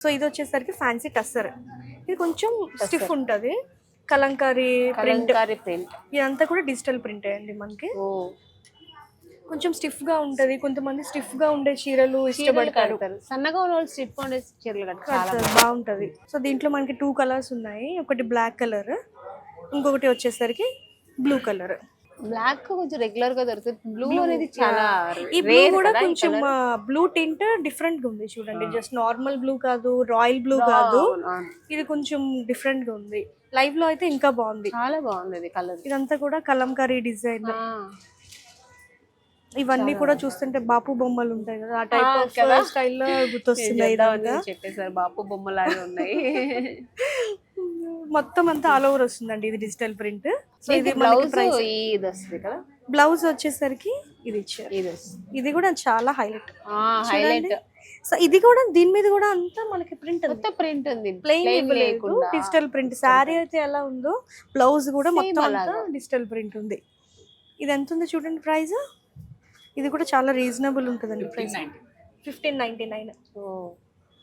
So ఇది వచ్చేసరికి fancy tussar. ఇది కొంచెం స్టిఫ్ ఉంటుంది, కలంకారీ ప్రింట్. ఇదంతా కూడా డిజిటల్ ప్రింట్ అండి మనకి. కొంచెం స్టిఫ్ గా ఉంటది, కొంతమంది స్టిఫ్ గా ఉండే చీరలు ఇష్టపడతారు. సన్నగా ఉన్న వాళ్ళు స్టిఫ్ ఉండే చీరలు కడతారు, బాగుంటది. సో దీంట్లో మనకి 2 కలర్స్ ఉన్నాయి, ఒకటి బ్లాక్ కలర్, ఇంకొకటి వచ్చేసరికి బ్లూ కలర్. బ్లాక్ కొంచెం రెగ్యులర్ గా దొరుకుతుంది, బ్లూ అనేది చాలా. ఈ బ్లూ కూడా కొంచెం బ్లూ టింట్ డిఫరెంట్ గా ఉంది చూడండి, జస్ట్ నార్మల్ బ్లూ కాదు, రాయల్ బ్లూ కాదు, ఇది కొంచెం డిఫరెంట్ గా ఉంది. లైవ్ లో అయితే ఇంకా బాగుంది, చాలా బాగుంది కలర్. ఇదంతా కూడా కలంకారీ డిజైన్. ఇవన్నీ కూడా చూస్తుంటే బాపు బొమ్మలు ఉంటాయి కదా, ఆ టైప్ ఆఫ్ స్టైల్లో గుర్తొస్తున్నాయి. చెప్పేసారు, బాపు బొమ్మలాగా ఉన్నాయి. మొత్తం అంతా ఆల్ ఓవర్ వస్తుందండి, ఇది డిజిటల్ ప్రింట్. సో ఇది బ్లౌజ్ ఇది వస్తుంది కదా. బ్లౌజ్ వచ్చేసరికి ఇది ఇచ్చారు, ఇది కూడా చాలా హైలైట్. సో ఇది కూడా దీని మీద కూడా అంతా మనకి ప్రింట్ ఉంది, ప్లెయిన్ లేకుండా డిజిటల్ ప్రింట్. శారీ అయితే ఎలా ఉందో బ్లౌజ్ కూడా మొత్తం అంతా డిజిటల్ ప్రింట్ ఉంది. ఇది ఎంత ఉంది చూడండి ప్రైస్. ఇది కూడా చాలా రీజనబుల్ ఉంటుందండి ప్రైస్, 1599.